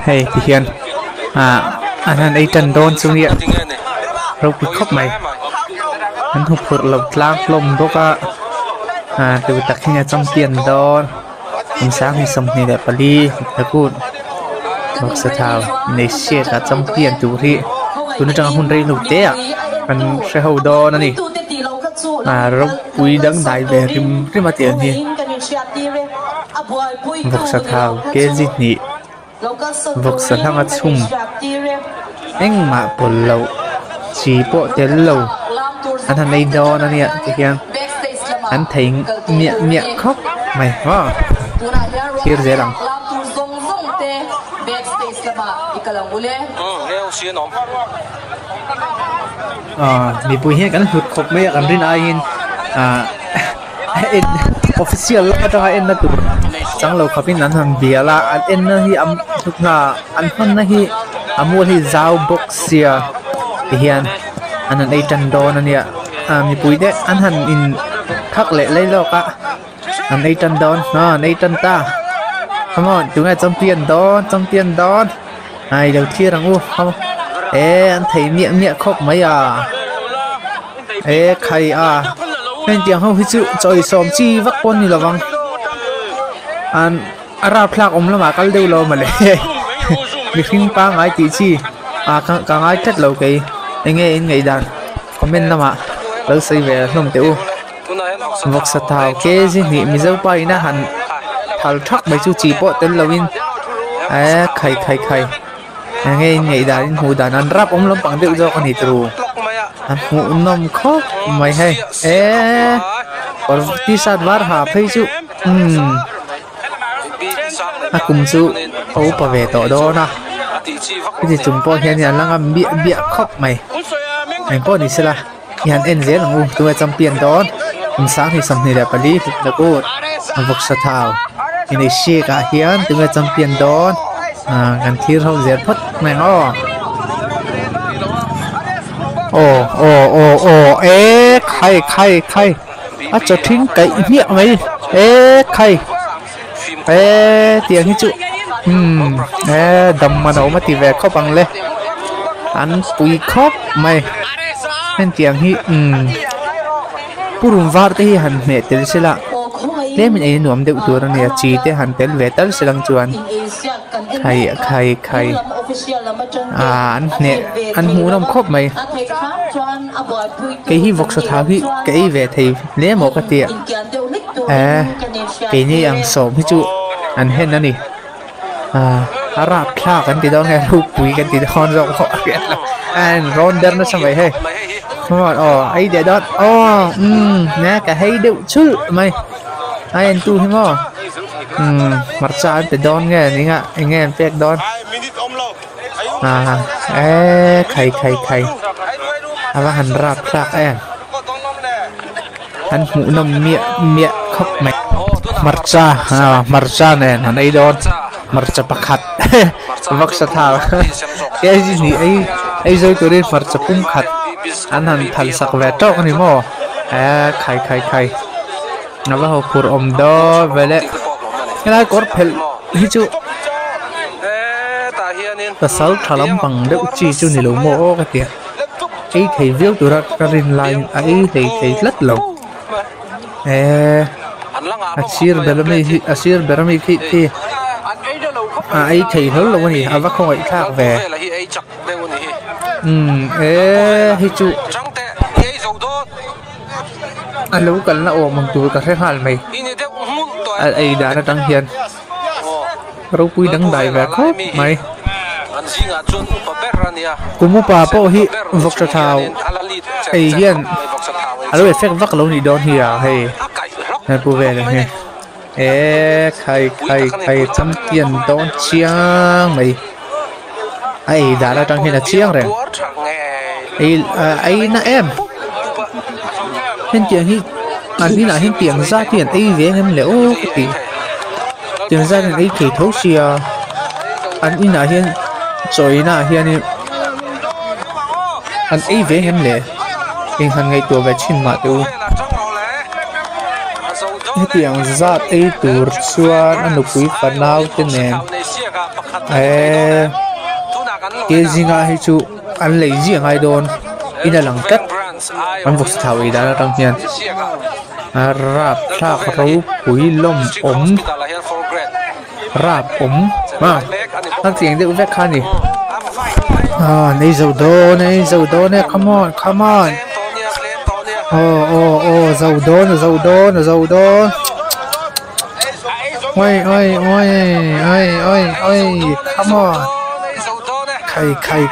hey thì hiền anh ấy trần đôn xuống điện rồi bị khóc mày anh hụt hụt lộc lang lồng đó từ tắc khi nhà trong tiền đó hôm sáng thì xong thì đẹp đi thật good một sự thảo này xe cả trong tiền chủ thị tôi nói rằng hôm nay lục tế anh sẽ hầu đó nè rồi quý đấng đại về cái mà tiền thì một sự thảo cái gì nhỉ một sự thằng ăn chung anh mà bồn lẩu chỉ bộ tiền lẩu anh thằng này đó nè thì anh thấy miệng khóc mày quá kia dễ lắm mi bùi hiền cái hụt khóc mấy anh riêng anh official là cho anh là tụ chẳng lâu khóc anh hàng bia là anh hi am thuộc na anh phân hi amul hi zao boxia hiền anh ấy trần đô nè mi bùi đấy anh hẳn in khắc lệ lấy lo cả anh ấy trần đón anh ấy trần ta come on chúng ta trong tiền đó ai đầu tiên rằng không anh thấy miệng khóc mấy khay nên tiếng không chịu trời xóm chi vắt con như là văng anh ra plak lắm mà cái đều lo mà lệ việc phim pa ngay tí chi càng ai chất lâu cái anh nghe đàn comment lắm ạ lâu xây về nông tiểu vọc sát thảo cái gì nhỉ mình dâu bay na hẳn thảo thắc mấy chú chỉ bộ tên lâu in khay nghe đàn hù đàn ăn rap lắm bằng điệu do con hít rù anh ngủ nằm khóc mày hay còn tí sát vár hà thấy chú cùng chú ấu bảo vệ tổ đó na cái gì chúng tôi hiện là đang bịa khóc mày anh có đi xe là hiện em dễ là ngu tôi trong tiền đó sáng thì xong thì đẹp đi được cô vọc sát thảo cái này xe cả hiện tôi trong tiền đó gần thi không dễ phất mày ó khay cho thính cái miệng mấy khay tiếng chú đầm mà nấu mà thì về khóc bằng lên anh bùi khóc mày nên tiếng hi purum var te hi han me tel sela le min ei nuam deuh tur ania chi te han tel ve tal selang chuan khai an hu nam khop mai cái hi vok sa tha hi cái về thì le mo ka tia cái ni ang som hi chu an hen ani rap thla kan ti dong he ru pui kan ti don rong ho an ronder na samai he ấy để đó nè cả hay đều chứ mày ai anh tu thế mà mặt trái để đón nghe đi ngạ anh nghe phép đón khay và hành rạp sạc em hắn mũ nằm miệng khóc mày mặt ra nè hắn ấy đón mặt ra bạc hạt vắc sát thảo cái gì ấy rồi tôi đi mặt ra pum hạt anh hẳn thành sạc về trộn này mò khay nó vào hộp đó về lệ cái này có phải hít chú ta sáu thà lắm bằng đậu chi chú này lỗ mỏ cái tiệt ấy thầy viết từ ra karin line ấy thầy rất lâu Asir berami khi ấy thầy hơn lâu này vắt không ấy khác về hít chú anh lú cần là ổ bằng tuổi cả thế hal mày ấy đã là đăng hiền rau quy đăng đại về khóc mày cũng mua bà bao hi vọc cho thảo ấy hiền anh lú phép vắt lâu thì đón hi hay hay bù về này khay trăm tiền đón chiang mày ấy đã là đăng hiền là chiang rồi ấy na em hiện tiền hi anh đi là hiện tiền ra tiền ấy về em liệu cái gì tiền ra tiền ấy kể thấu xìa anh đi là hiện rồi là hiện anh ấy về em lệ hiện hàng ngày tuổi về trên mà tu tiang zat ei tur chuan anu pui fanau te nen ke zinga hi chu an lei ji ngai don ina lang tat an vok thau i da tang hian rap thak ro pui lom rap ma an tiang de vek khani nei zo do ne come on dầu đôn ôi come on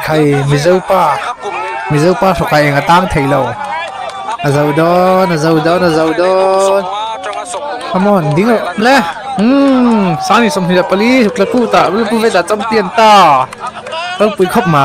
khay mi dâu pa sọc khay ngã tang thầy lâu dầu đôn come on đi ngựa lẽ sáng đi xong thì là pali là cu ta với cu về là trong tiền ta không quý khóc mà